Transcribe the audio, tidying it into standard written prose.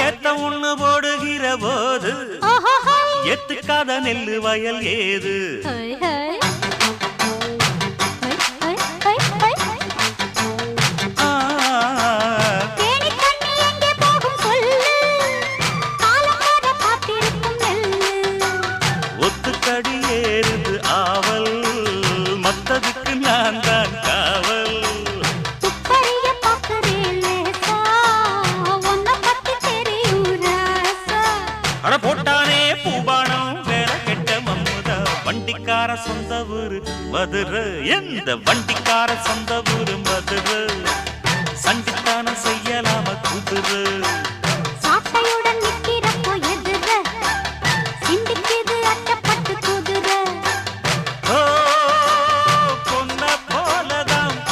ஏத்த ஒண்ணு போடுகிற போது எத்துக்காத நெல்லு வயல் ஏது? ஒத்துக்கடி ஏறுது ஆவல், மத்ததுக்கு நான் தான் காவல். அட போட்டானே பூபானம் வேற கெட்ட மம்முதா. வண்டிக்கார சொந்த ஊரு மதுரை, எந்த வண்டிக்கார சொந்த